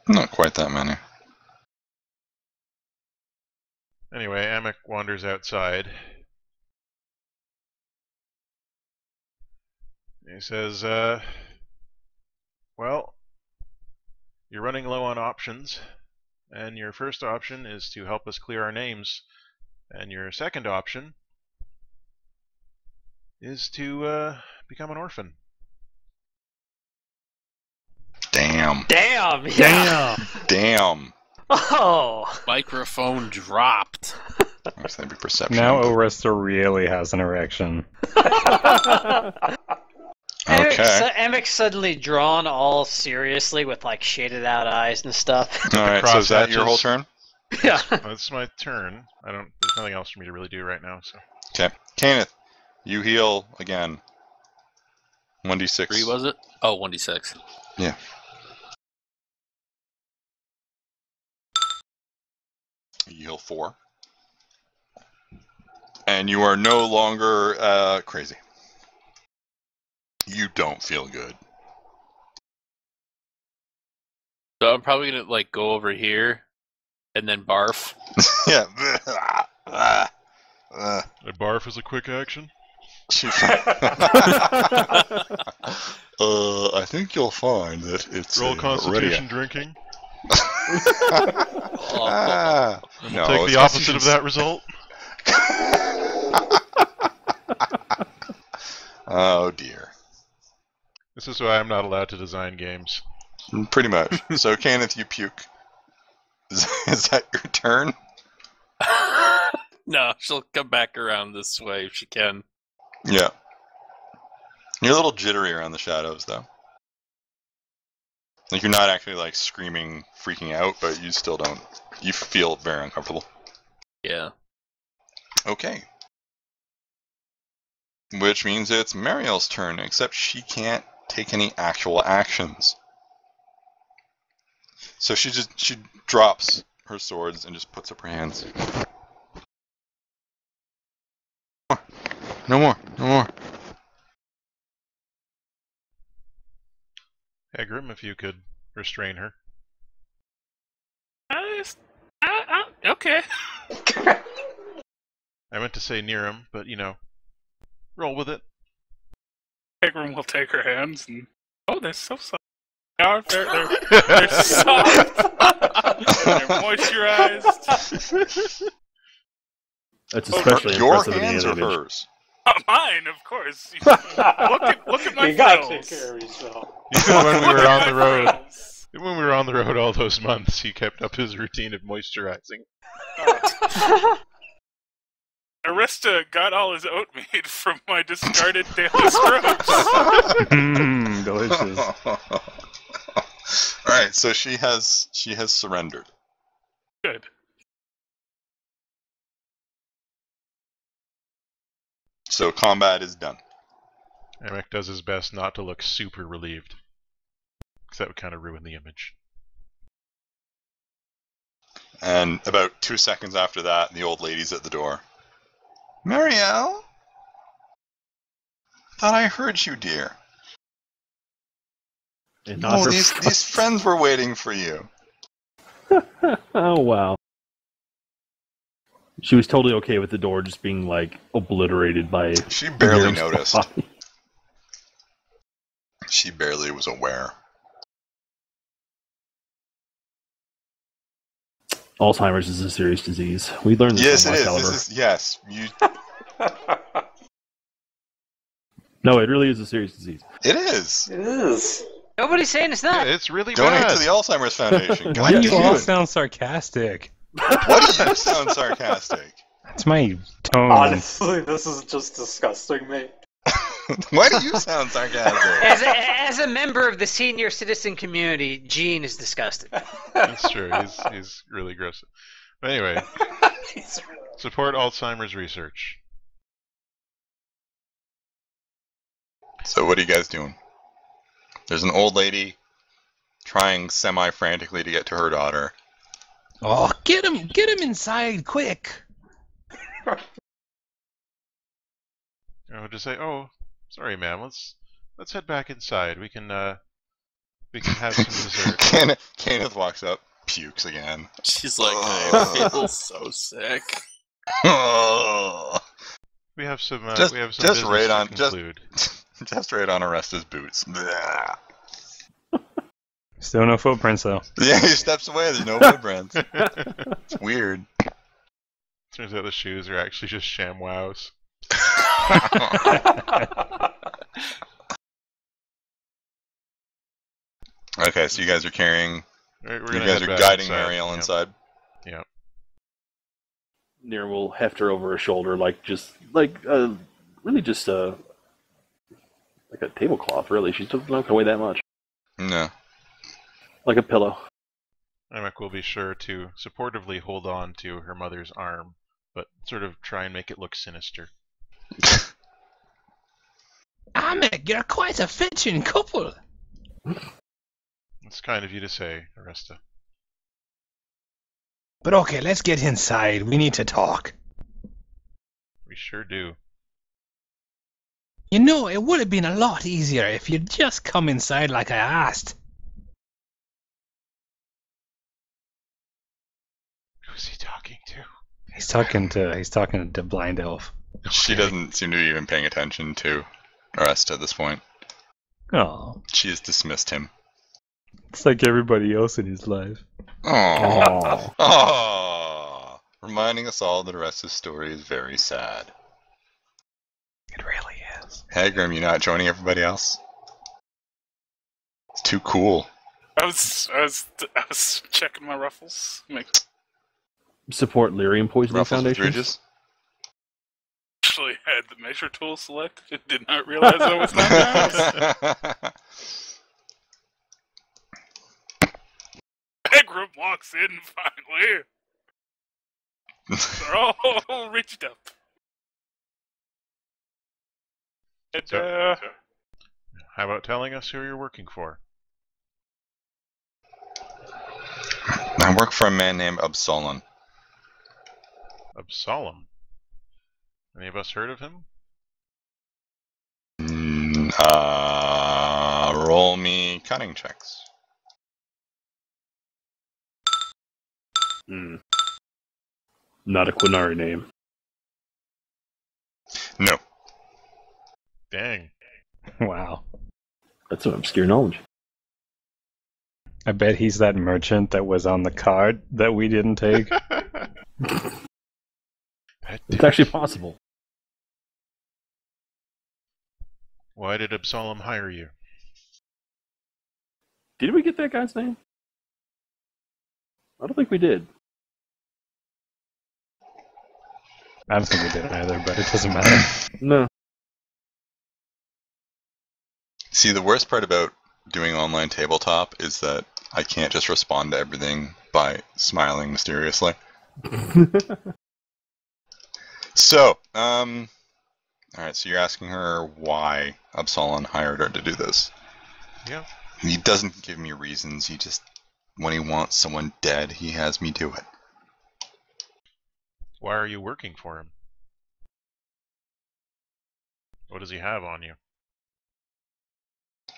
Not quite that many. Anyway, Amek wanders outside. He says, well, you're running low on options, and your first option is to help us clear our names, and your second option is to become an orphan. Damn. Damn! Yeah. Damn. Oh! Microphone dropped. That's maybe perception. Now Oresta really has an erection. Okay. Amek's suddenly drawn all seriously with like shaded out eyes and stuff. Alright, so is that your whole turn? Yeah. That's my turn. There's nothing else for me to really do right now, so. Okay. Kenneth, you heal again. 1d6. 3 was it? Oh, 1d6. Yeah. You heal 4. And you are no longer crazy. You don't feel good. So I'm probably gonna like go over here and then barf. Yeah. A barf is a quick action? I think you'll find that it's Roll constitution drinking. No, take the opposite of that result. Oh dear. This is why I'm not allowed to design games. Pretty much. So, Kenneth, you puke. Is that your turn? No, she'll come back around this way if she can. Yeah. You're a little jittery around the shadows, though. Like, you're not actually, like, screaming, freaking out, but you still don't... You feel very uncomfortable. Yeah. Okay. Which means it's Mariel's turn, except she can't take any actual actions. So she drops her swords and just puts up her hands. No more. Egrim, if you could restrain her. Okay. I meant to say near him, but roll with it. Egrim will take her hands and... Oh, they're so soft. They're soft. They're moisturized. That's especially Your impressive hands in or the image. hers? Mine, of course. Look at my You gotta frills. take care of yourself. Even when we were on the My road, frills. when we were on the road all those months, he kept up his routine of moisturizing. Arista got all his oatmeal from my discarded daily scrubs. Delicious. Alright, so she has surrendered. Good. So combat is done. Amek does his best not to look super relieved, because that would kind of ruin the image. And about 2 seconds after that, the old lady's at the door. Marielle? Thought I heard you, dear. Oh, these friends were waiting for you. Oh, wow. She was totally okay with the door just being, like, obliterated by... She barely Miriam's noticed. body. She barely was aware. Alzheimer's is a serious disease. We learned this Yes, on it is. Whycalibur. Yes, you. No, it really is a serious disease. It is. It is. Nobody's saying it's not. It's really Donate bad. to the Alzheimer's Foundation. Why do you all sound sarcastic? Why do you sound sarcastic? That's my tone. Honestly, this is just disgusting me. Why do you sound sarcastic? As a member of the senior citizen community, Gene is disgusted. That's true. He's really gross. But anyway, support Alzheimer's research. So what are you guys doing? There's an old lady trying semi-frantically to get to her daughter. Oh, get him inside, quick! Just say, "Oh, sorry, ma'am. Let's head back inside. We can We can have some dessert. Kenneth walks up, pukes again. She's like, I feel so sick. We have some. Just- we have some just business right to on- conclude. Just right on Arresta's boots. Blah. Still no footprints though. Yeah, he steps away. There's no footprints. It's weird. Turns out the shoes are actually just ShamWows. Okay, so you guys are carrying. We're You gonna guys head are back guiding inside. Mariel Yep. inside. Yep. Nir will heft her over her shoulder, really just like a tablecloth. Really, she's not going to weigh that much. No. Like a pillow. Imek will be sure to supportively hold on to her mother's arm, but sort of try and make it look sinister. Amek, you're quite a fetching couple. It's kind of you to say, Aresta. But okay, let's get inside. We need to talk. We sure do. You know, it would have been a lot easier if you'd just come inside like I asked. Who's he talking to? He's talking to Blind Elf. She doesn't seem to be even paying attention to Arresta at this point. Oh, She has dismissed him. it's like everybody else in his life. Aww. Aww. Reminding us all that Arresta's story is very sad. It really is. Hagrim, you not joining everybody else? It's too cool. I was checking my ruffles. Like, Support Lyrium Poisoning Ruffles with Foundation. ridges? actually had the measure tool selected. Did not realize I was not nice. Egram walks in finally. They're all reached up. And, So- How about telling us who you're working for? I work for a man named Absolon. Absalom. Any of us heard of him? Roll me cunning checks. Not a Quinari name. No. Dang. Wow. That's some obscure knowledge. I bet he's that merchant that was on the card that we didn't take. It's actually possible. Why did Absalom hire you? Did we get that guy's name? I don't think we did. I don't think we did either, but it doesn't matter. No. See, the worst part about doing online tabletop is that I can't just respond to everything by smiling mysteriously. So, alright, so you're asking her why Absalon hired her to do this. Yeah. He doesn't give me reasons, he just, when he wants someone dead, he has me do it. Why are you working for him? What does he have on you?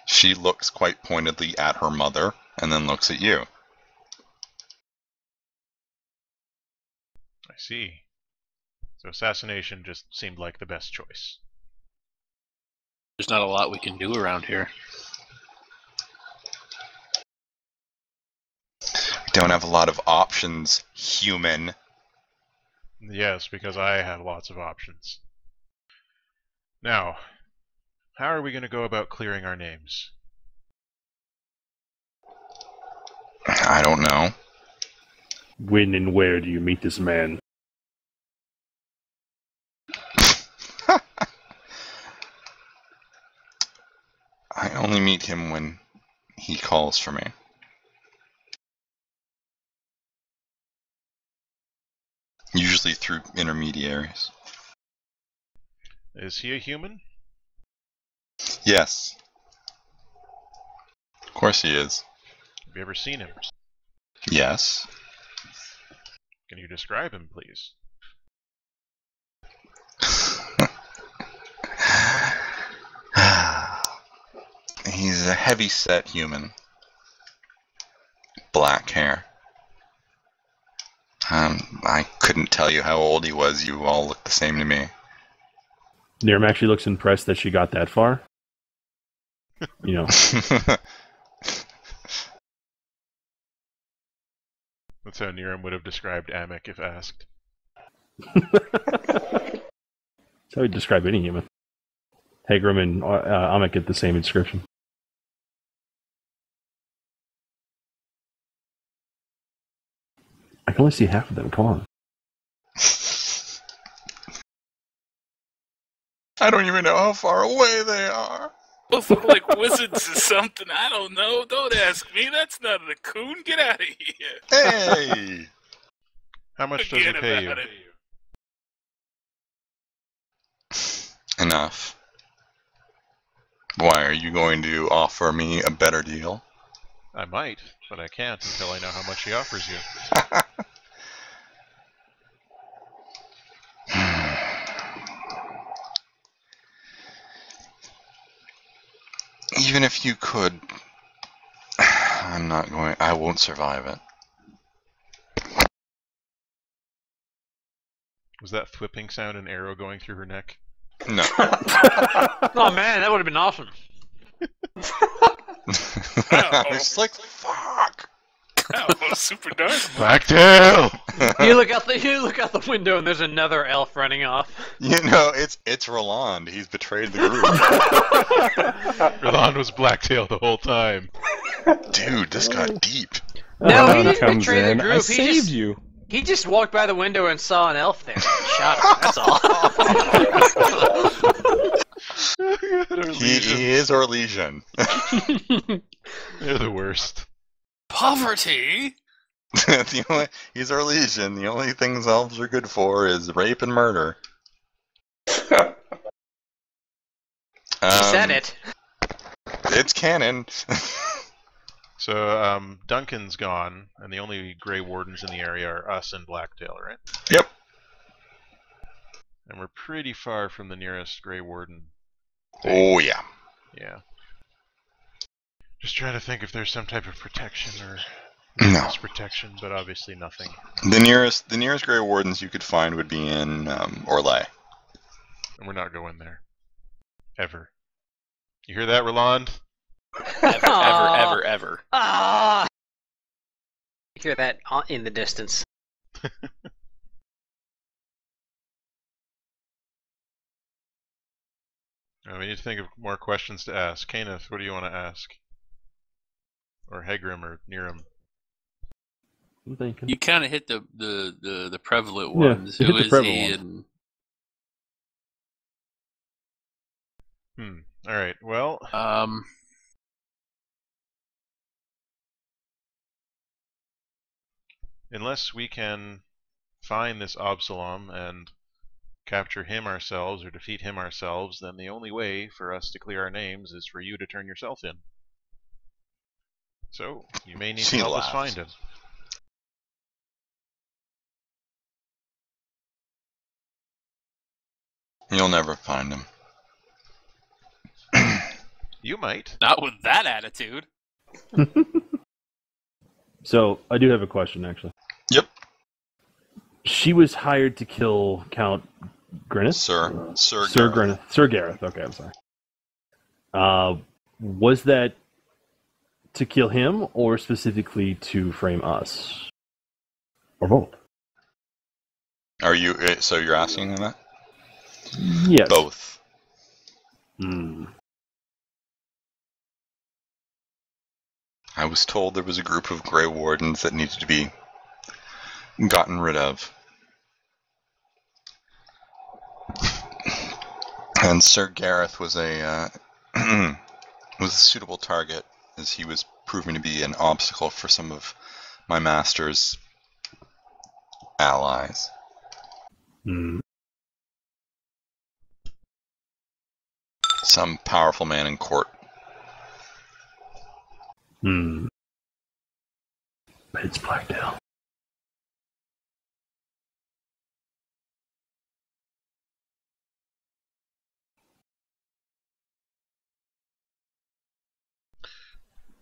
She looks quite pointedly at her mother, and then looks at you. I see. So assassination just seemed like the best choice. There's not a lot we can do around here. We don't have a lot of options, human. Yes, because I have lots of options. Now, how are we going to go about clearing our names? I don't know. When and where do you meet this man? I only meet him when he calls for me. Usually through intermediaries. Is he a human? Yes. Of course he is. Have you ever seen him? Yes. Can you describe him, please? He's a heavy-set human. black hair. I couldn't tell you how old he was. You all look the same to me. Niram actually looks impressed that she got that far. You know, That's how Niram would have described Amik if asked. that's how we describe any human. Hagram and Amek get the same description. I can only see half of them. Come on. I don't even know how far away they are. Both look like wizards or something. I don't know. Don't ask me. That's not a raccoon. Get out of here. Hey! How much does he Forget pay you? about it. Enough. Why, are you going to offer me a better deal? I might, but I can't until I know how much he offers you. Even if you could, I won't survive it. Was that flipping sound an arrow going through her neck? No. Oh man, that would have been awesome. It's like, fuck! Oh, super dark. Blacktail! You look out the window and there's another elf running off. You know, it's Roland. He's betrayed the group. Roland was Blacktail the whole time. Dude, this got deep. No, he Roland didn't comes betray the in. group. I He saved just- you. He just walked by the window and saw an elf there. And shot him. That's all. He is Orlesian. They're the worst. Poverty? He's Orlesian. The only things elves are good for is rape and murder. He said it. It's canon. So, Duncan's gone, and the only Grey Wardens in the area are us and Blacktail, right? Yep. And we're pretty far from the nearest Grey Warden. Oh, yeah. Yeah. Just trying to think if there's some type of protection or No. protection, but obviously nothing. The nearest Grey Wardens you could find would be in Orlais. And we're not going there. Ever. You hear that, Roland? Ever. Ah! You hear that in the distance. We need to think of more questions to ask. Kenneth, what do you want to ask? Or Hegrim or Niram? I'm thinking. You kind of hit the prevalent Yeah, ones. you Who hit the is prevalent he? ones. And alright, well, unless we can find this Absalom and capture him ourselves or defeat him ourselves, then the only way for us to clear our names is for you to turn yourself in. So, you may need to She help us laughed. find him. You'll never find him. You might. Not with that attitude. So, I do have a question, actually. Yep. She was hired to kill Count Grinnis? Sir Sir Gareth. Grinnis. Sir Gareth. Okay, I'm sorry. Was that to kill him, or specifically to frame us? Or both? Are you? So you're asking him that? Yes. Both. Hmm. I was told there was a group of Grey Wardens that needed to be gotten rid of. And Sir Gareth was a suitable target, as he was proving to be an obstacle for some of my master's allies. Hmm. Some powerful man in court. Hmm. But it's Blacktail.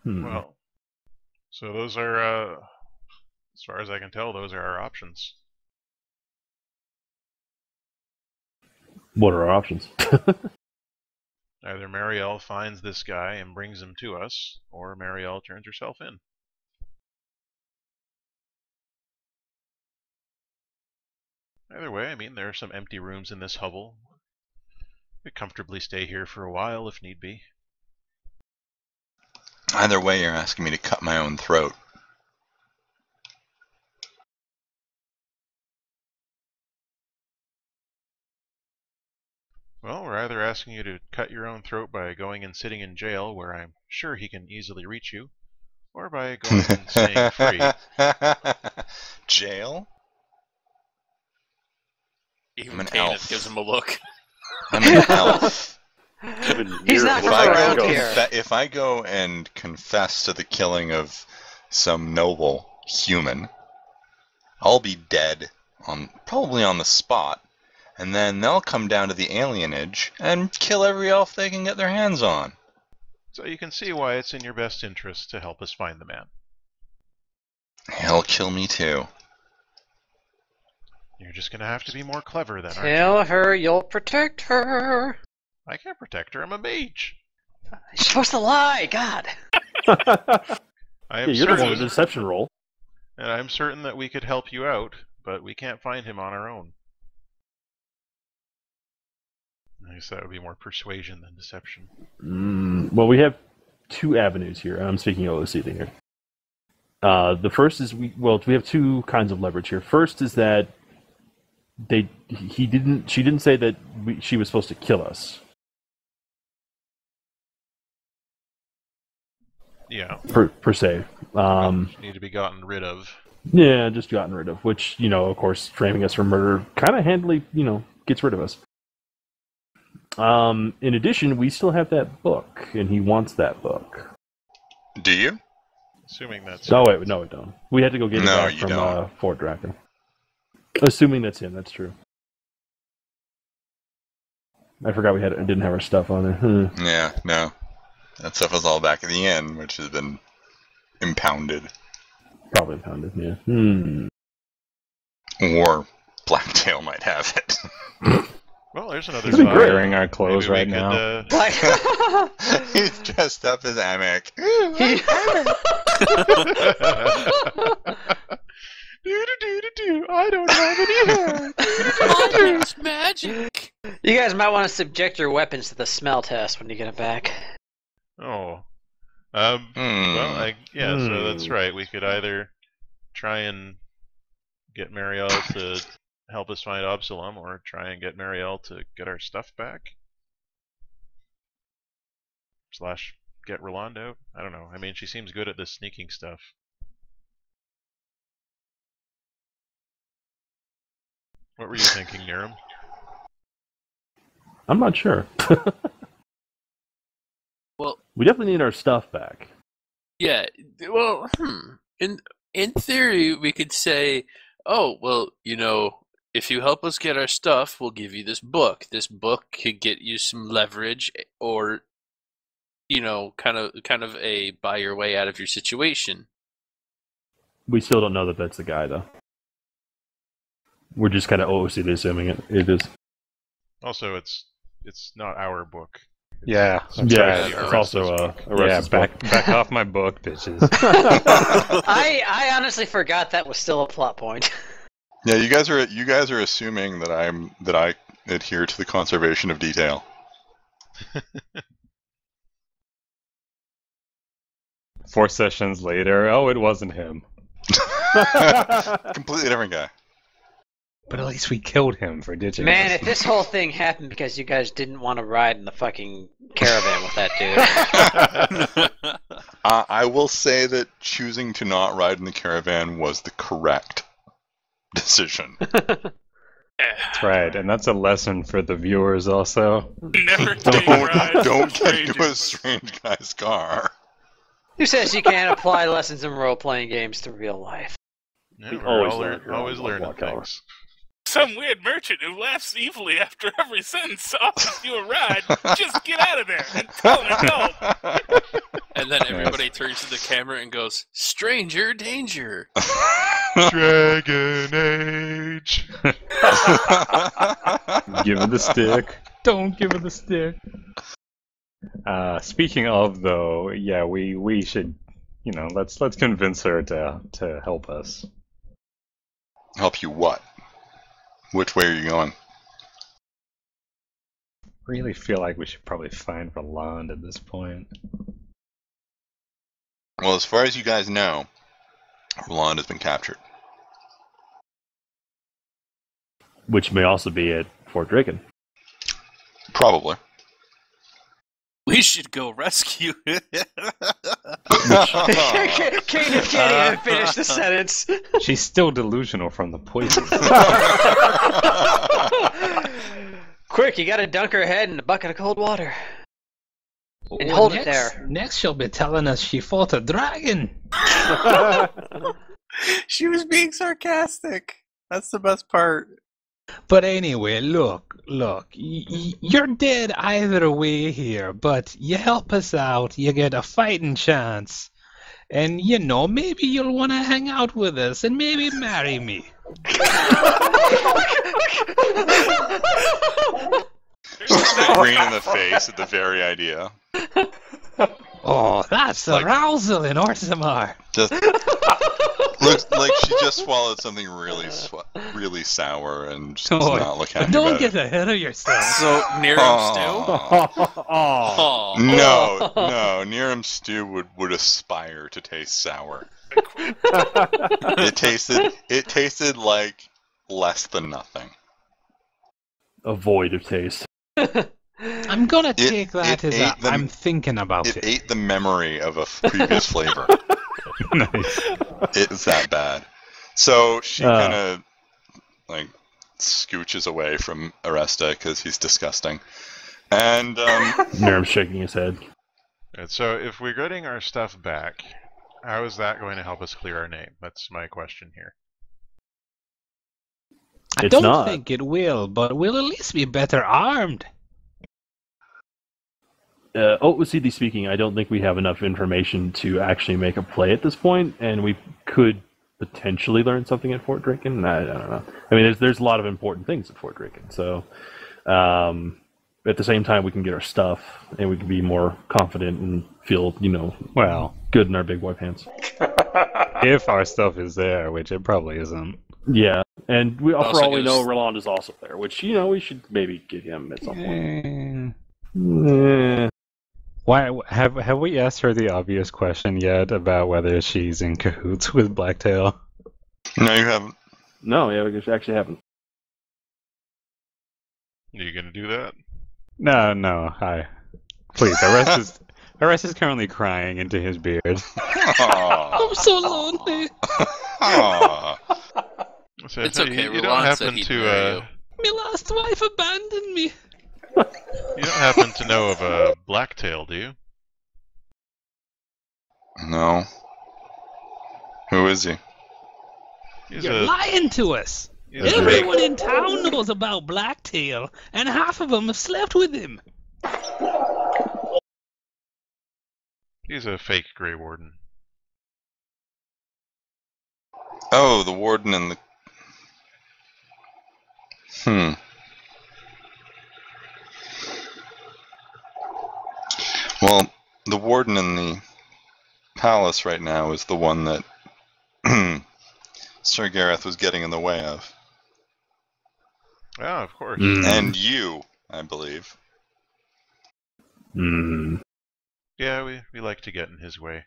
Hmm. Well, So those are, as far as I can tell, those are our options. What are our options? Either Marielle finds this guy and brings him to us, or Marielle turns herself in. Either way, I mean, there are some empty rooms in this hovel. We could comfortably stay here for a while if need be. Either way, you're asking me to cut my own throat. Well, we're either asking you to cut your own throat by going and sitting in jail, where I'm sure he can easily reach you, or by going and staying free. Jail? Even I'm an Tanith elf. gives him a look. I'm an elf. He's not If from I, around go here. if I go and confess to the killing of some noble human, I'll be dead probably on the spot, and then they'll come down to the alienage and kill every elf they can get their hands on. So you can see why it's in your best interest to help us find the man. He'll kill me too. You're just gonna have to be more clever then, aren't Tell her you'll protect her. you? I can't protect her, I'm a mage. You're supposed to lie, God. I am You're the one certain, with the deception roll. and I'm certain that we could help you out, but we can't find him on our own. I guess that would be more persuasion than deception. Well, we have two avenues here. I'm speaking OOC here. The first is we have two kinds of leverage here. First is that she didn't say that she was supposed to kill us. Yeah. Per se. Need to be gotten rid of. Yeah, just gotten rid of, which, of course, framing us for murder kind of handily, gets rid of us. In addition, we still have that book, and he wants that book. Do you? Assuming that's... No, wait, no, we don't. We had to go get it No, back you from don't. Fort Draken. Assuming that's him, that's true. I forgot we didn't have our stuff on there. Yeah, no. That stuff was all back at the inn, which has been impounded. Probably impounded, yeah. Or Blacktail might have it. Well, there's another That'd be side. great. Wearing our clothes Maybe we right could, now. Like, He's dressed up as Amik. I don't have any hair. It's magic. you guys might want to subject your weapons to the smell test when you get it back. Oh. Well, so that's right. We could either try and get Marielle to help us find Absalom, or try and get Marielle to get our stuff back. / get Roland out. I don't know. I mean, she seems good at this sneaking stuff. What were you thinking, Niram? I'm not sure. Well, We definitely need our stuff back. yeah. Well, in theory, we could say, oh, well, if you help us get our stuff, we'll give you this book. This book could get you some leverage, or kind of a buy your way out of your situation. We still don't know that that's the guy, though. We're just kind of OOC assuming it is. Also, it's not our book. Yeah, that's Yeah, right. it's also Yeah, Arrestus back off my book, bitches. I honestly forgot that was still a plot point. Yeah, you guys are assuming that I adhere to the conservation of detail. 4 sessions later, oh, it wasn't him. Completely different guy. But at least we killed him for ditching Man, us. if this whole thing happened because you guys didn't want to ride in the fucking caravan with that dude. I will say that choosing to not ride in the caravan was the correct decision. That's right, and that's a lesson for the viewers also. Never take rides Don't with get into a strangers. strange guy's car. Who says you can't apply lessons in role-playing games to real life? Yeah, We we're always all learn here always on learning Whycalibur. things. Some weird merchant who laughs evilly after every sentence offers you a ride. Just get out of there and tell him to go. And then everybody turns to the camera and goes, "Stranger danger." Dragon Age. Give it the stick. Don't give it the stick. Speaking of, though, yeah, we should, let's convince her to help us. Help you what? Which way are you going? Really feel like we should probably find Roland at this point. Well, as far as you guys know, Roland has been captured. Which may also be at Fort Draken. Probably. We should go rescue it. Kane can't even finish the sentence. She's still delusional from the poison. Quick, you gotta dunk her head in a bucket of cold water. And Well, hold next, it there. Next, she'll be telling us she fought a dragon. She was being sarcastic. That's the best part. But anyway, look, you're dead either way here, but you help us out, you get a fighting chance. And, maybe you'll want to hang out with us and maybe marry me. Green in the face at the very idea. Oh, that's Like- arousal in Orsamar. Just looks like she just swallowed something really sour and just does Oh, not look happy Don't about get it. ahead of yourself. So, Niram Stew? Aw. Oh. No, Niram stew would aspire to taste sour. It tasted like less than nothing. A void of taste. I'm gonna take that it as ate the- I'm thinking about It it. ate the memory of a previous flavor. Nice. It was that bad. So she kind of scooches away from Aresta because he's disgusting. And Nerm's shaking his head. And so if we're getting our stuff back, how is that going to help us clear our name? That's my question here. I It's don't not. think it will, but we'll at least be better armed. OCD speaking, I don't think we have enough information to actually make a play at this point, and we could potentially learn something at Fort Draken. I don't know. I mean, there's a lot of important things at Fort Draken, so at the same time, we can get our stuff, and we can be more confident and feel, Well, good in our big boy pants. if our stuff is there, which it probably isn't. Yeah, and for Also all we gives- know, Roland is also there, which, we should maybe get him at some point. Why have we asked her the obvious question yet about whether she's in cahoots with Blacktail? no, you haven't. No, yeah, we actually haven't. Are you going to do that? No, hi. Please, Arrest is currently crying into his beard. Aw. I'm so lonely. Aw. So, It's so okay, You don't Roland said happen he'd to marry you. My last wife abandoned me. you don't happen to know of a Blacktail, do you? No. Who is he? He's You're a lying to us. he's a fake, Everyone in town knows about Blacktail, and half of them have slept with him. he's a fake Grey Warden. Oh, the warden and the. Well, the warden in the palace right now is the one that Sir Gareth was getting in the way of. Oh, of course. And you, I believe. Yeah, we like to get in his way.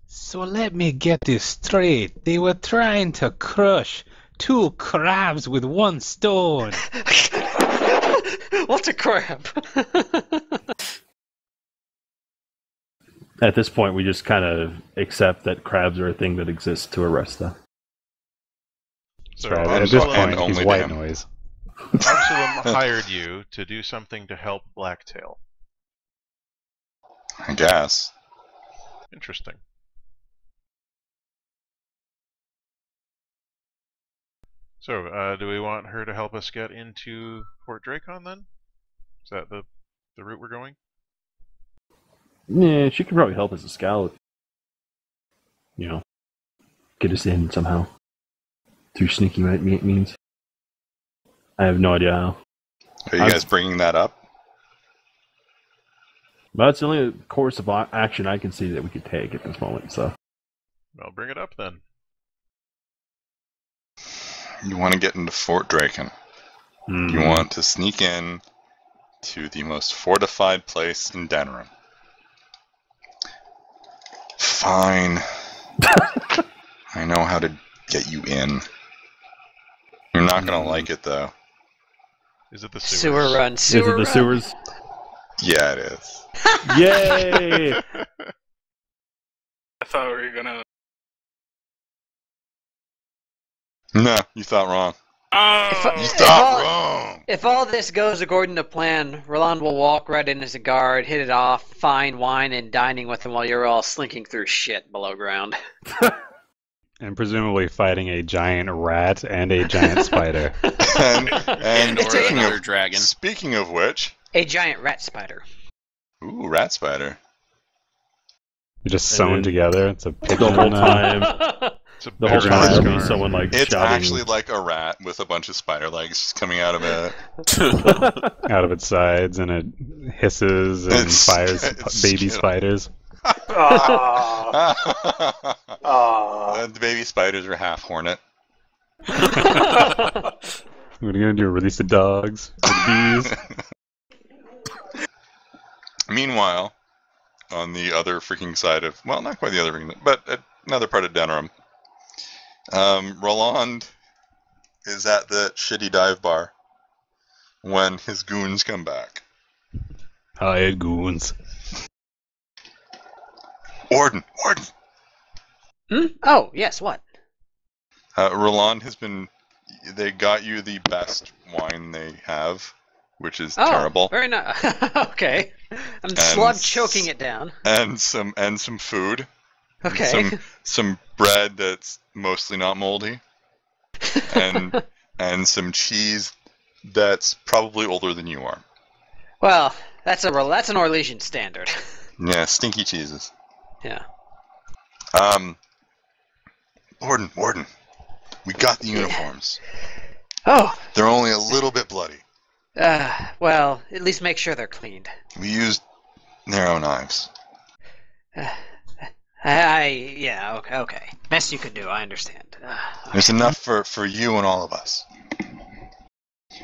So let me get this straight. They were trying to crush 2 crabs with 1 stone. What's a crab? At this point, we just kind of accept that crabs are a thing that exists to Aresta. So Right, at this Absalom, point, only he's white him. noise. Absalom hired you to do something to help Blacktail. I guess. Interesting. So, do we want her to help us get into Fort Dracon then? Is that the route we're going? Yeah, she could probably help as a scout. You know, get us in somehow. Through sneaky means. I have no idea how. Are you guys bringing that up? But that's the only course of action I can see that we could take at this moment, so. Well, bring it up then. You want to get into Fort Draken. You want to sneak in to the most fortified place in Denerim. Fine. I know how to get you in. You're not going to like it, though. Is it the sewers? Sewer run. Is it the sewers? Yeah, it is. Yay! I thought we were gonna. No, you thought wrong. Oh, You thought wrong! If all this goes according to plan, Roland will walk right in as a guard, hit it off, fine wine, and dining with him while you're all slinking through shit below ground. And presumably fighting a giant rat and a giant spider. And Or another dragon. Speaking of which... A giant rat spider. Ooh, rat spider. You're just sewn together. It's a The whole time. It's a The whole very time nice there'll be car. someone like It's shouting. actually like a rat with a bunch of spider legs just coming out of it. out of its sides, and it hisses and It's- fires it's baby cute. spiders. The baby spiders are half hornet. What are you gonna do? Release the dogs? The bees? Meanwhile, on the other freaking side of, well, not quite the other freaking, but another part of Denerim, Roland is at the shitty dive bar when his goons come back. Hired goons. Warden! Hmm? Oh, yes, what? Roland has been, they got you the best wine they have, which is Oh, terrible. very nice. Okay. I'm slug choking it down. And some food. Okay. Some bread that's mostly not moldy. And some cheese that's probably older than you are. Well, that's an Orlesian standard. Yeah, stinky cheeses. Yeah. Warden, we got the uniforms. Oh, They're only a little bit bloody. well, at least make sure they're cleaned. We used narrow knives. Yeah, okay. Best you could do, I understand. There's enough for you and all of us.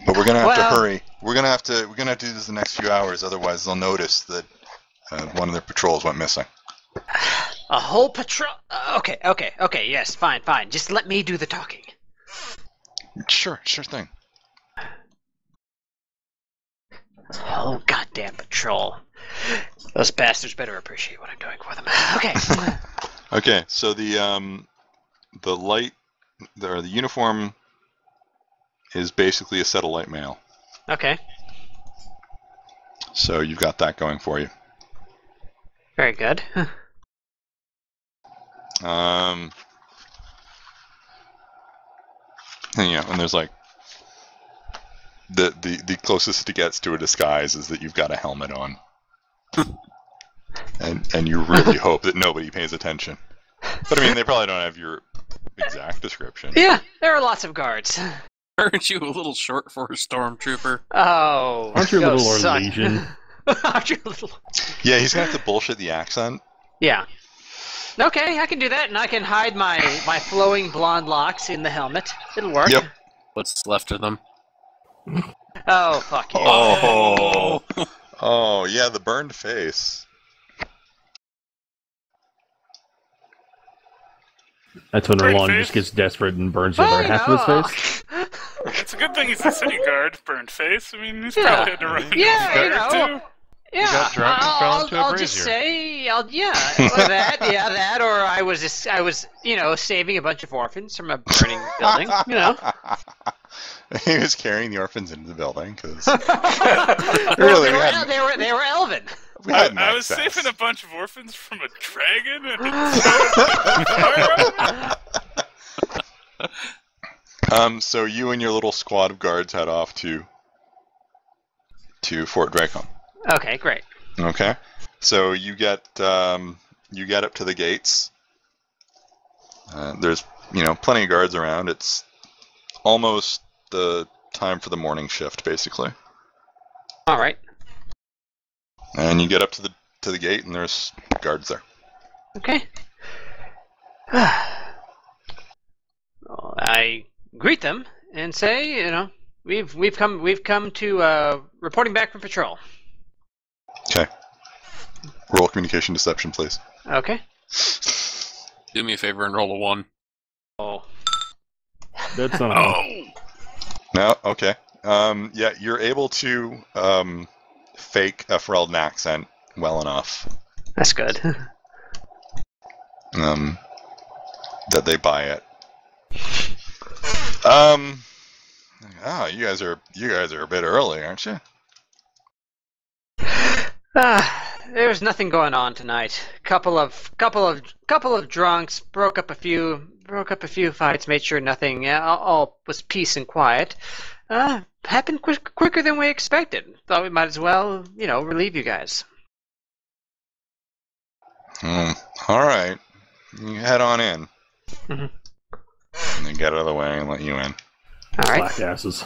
But we're gonna have to hurry. We're gonna have to do this the next few hours, otherwise they'll notice that one of their patrols went missing. A whole patrol? Okay, yes, fine. Just let me do the talking. Sure thing. Oh, goddamn patrol. Those bastards better appreciate what I'm doing for them. Okay. Okay, so the uniform is basically a set of light mail. Okay. So you've got that going for you. Very good. And, and there's like the closest it gets to a disguise is that you've got a helmet on. and you really hope that nobody pays attention. But I mean, they probably don't have your exact description. Yeah, there are lots of guards. Aren't you a little short for a stormtrooper? Oh, Aren't you a go little suck. Orlesian? Aren't you a little... Yeah, he's gonna have to bullshit the accent. Yeah. Okay, I can do that, and I can hide my flowing blonde locks in the helmet. It'll work. Yep. What's left of them? Oh, fuck you. Oh, yeah, the burned face. That's when Burnt Roland face? just gets desperate and burns the Well, other you half know, of his face. it's a good thing he's a city guard, burned face. I mean, he's Yeah. probably had to run into Yeah, fire you know. too. Yeah, got drunk and fell into a I'll just brazier. say, that, or I was saving a bunch of orphans from a burning building, He was carrying the orphans into the building because really they were elven. we had an I was excess. saving a bunch of orphans from a dragon and So you and your little squad of guards head off to Fort Dracon. Okay, great. Okay. So you get up to the gates. There's plenty of guards around. It's almost the time for the morning shift, basically. All right. And you get up to the gate, and there's guards there. Okay. Well, I greet them and say, we've come to reporting back from patrol. Okay. Roll communication deception, please. Okay. Do me a favor and roll a 1. Oh. That's not. Oh! No. Okay. Yeah, you're able to fake a Ferelden accent well enough. That's good. That they buy it. You guys are a bit early, aren't you? There's nothing going on tonight. Couple of drunks broke up a few fights, made sure nothing all was peace and quiet. Happened quicker than we expected. Thought we might as well, relieve you guys. All right. You head on in. Mm-hmm. And then get out of the way and let you in. All right. Black asses.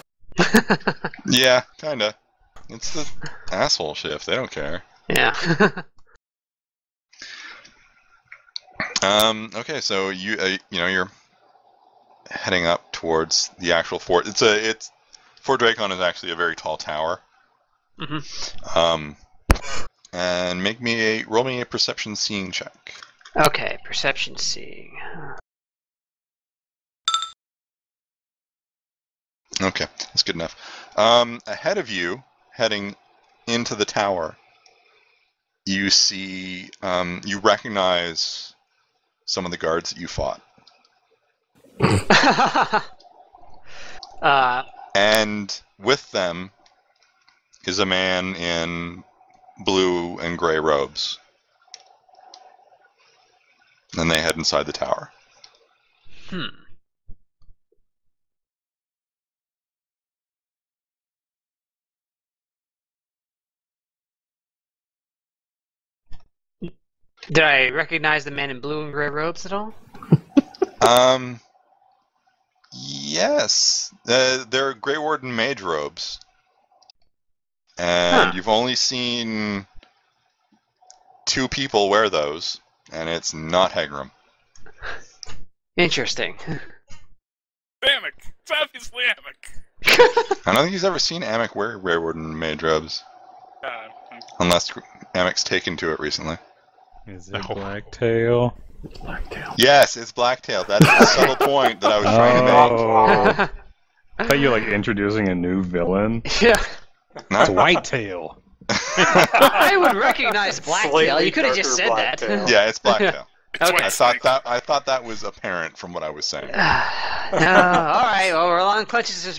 Yeah, kinda. It's the asshole shift. They don't care. Yeah. Okay, so you're heading up towards the actual fort. It's Fort Dracon is actually a very tall tower. Mm-hmm. And roll me a perception seeing check. Okay, perception seeing. Okay, that's good enough. Ahead of you, heading into the tower, you see, you recognize some of the guards that you fought. And with them is a man in blue and gray robes. And they head inside the tower. Did I recognize the man in blue and gray robes at all? Yes. They're Grey Warden mage robes. And you've only seen 2 people wear those, and it's not Hegram. Interesting. Amik! It's obviously Amik! I don't think he's ever seen Amik wear Grey Warden mage robes. Unless Amik's taken to it recently. Is it Blacktail? Blacktail. Yes, it's Blacktail. That's the subtle point that I was trying to make. I thought you were introducing a new villain. Yeah. It's Whitetail. I would recognize Blacktail. You could have just said that. Yeah, it's Blacktail. Okay. I thought that was apparent from what I was saying. No, all right. Well, Roland clenches his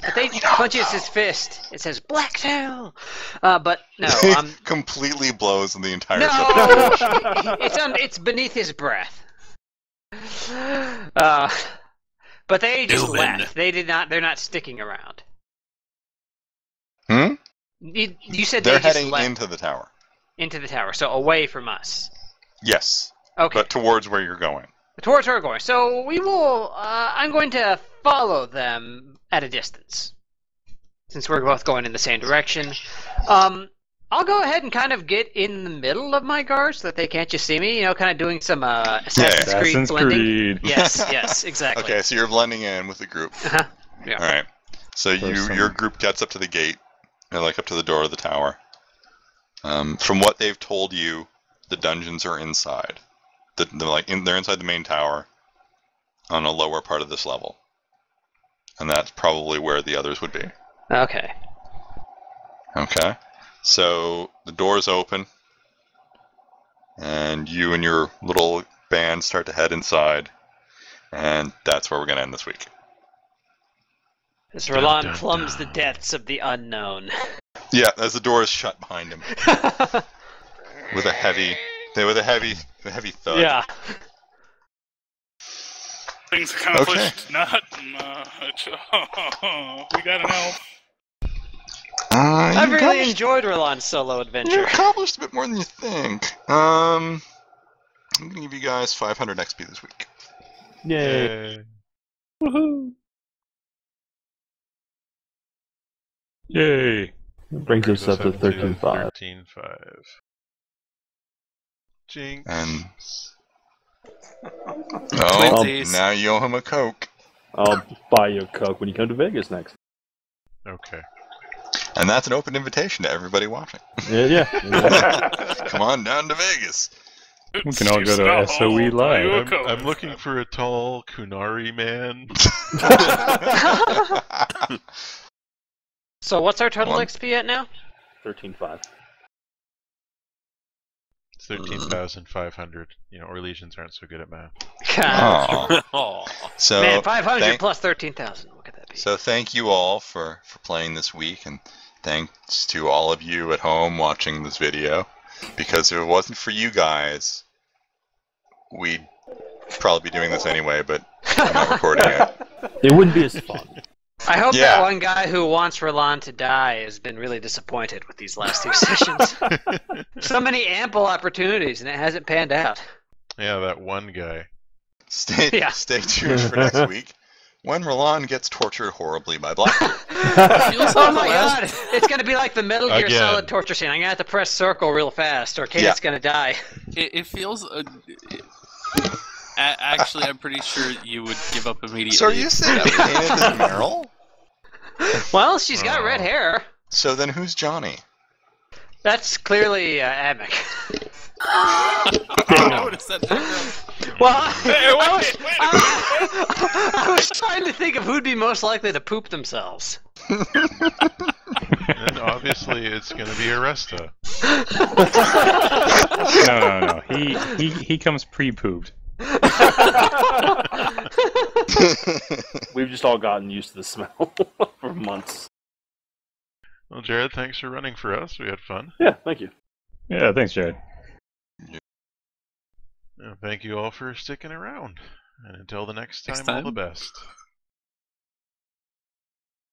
fist. It says Blacktail. But no, completely blows in the entire. No, it's beneath his breath. But they just left. They did not. They're not sticking around. You said they're they just heading left into the tower. Into the tower, so away from us. Yes. Okay. But towards where you're going. Towards where we're going. So we will. I'm going to follow them at a distance, since we're both going in the same direction. I'll go ahead and kind of get in the middle of my guards so that they can't just see me. Kind of doing some Assassin's Creed blending. Yes, exactly. Okay, so you're blending in with the group. Yeah. All right. So your group gets up to the gate, up to the door of the tower. From what they've told you, the dungeons are inside. They're inside the main tower, on a lower part of this level, and that's probably where the others would be. Okay. Okay. So the doors open, and you and your little band start to head inside, and that's where we're going to end this week. As Roland plumbs the depths of the unknown. Yeah, as the door is shut behind him, with a heavy thud. Yeah. Things accomplished. Okay. Not much. We got an elf. I've really enjoyed Roland's solo You adventure. accomplished a bit more than you think. I'm gonna give you guys 500 XP this week. Yay! Woohoo! Yay! Brings us up to 13.5. 13.5. Jinx. And Twinsies. now you owe him a Coke. I'll buy you a Coke when you come to Vegas next. Okay. And that's an open invitation to everybody watching. Yeah. Come on down to Vegas. We can all go to SOE Live. I'm looking for a tall Kunari man. So what's our total One. XP at now? 13.5. It's 13,500. You know, Orlesians aren't so good at math. Aw. Aw. So Man, 500 thank- plus 13,000. What could that be? So thank you all for playing this week, and thanks to all of you at home watching this video. Because if it wasn't for you guys, we'd probably be doing this anyway, but I'm not recording it. It wouldn't be as fun. I hope Yeah. that one guy who wants Roland to die has been really disappointed with these last two sessions. So many ample opportunities, and it hasn't panned out. Yeah, that one guy. Stay tuned for next week when Roland gets tortured horribly by Blackbeard. Feels Oh like my the last- god! It's gonna be like the Metal Gear Again. Solid torture scene. I'm gonna have to press circle real fast, or Kate's gonna die. It feels. Actually, I'm pretty sure you would give up immediately. So are you saying Kate is Meryl? Well, she's got red hair. So then who's Johnny? That's clearly Amic. I would have said that. Well, I was trying to think of who'd be most likely to poop themselves. And obviously it's going to be Aresta. No. He comes pre-pooped. We've just all gotten used to the smell for months. Well, Jared, thanks for running for us. We had fun. Yeah, thank you. Yeah, thanks, Jared. And thank you all for sticking around. And until the next time, Next all time. the best.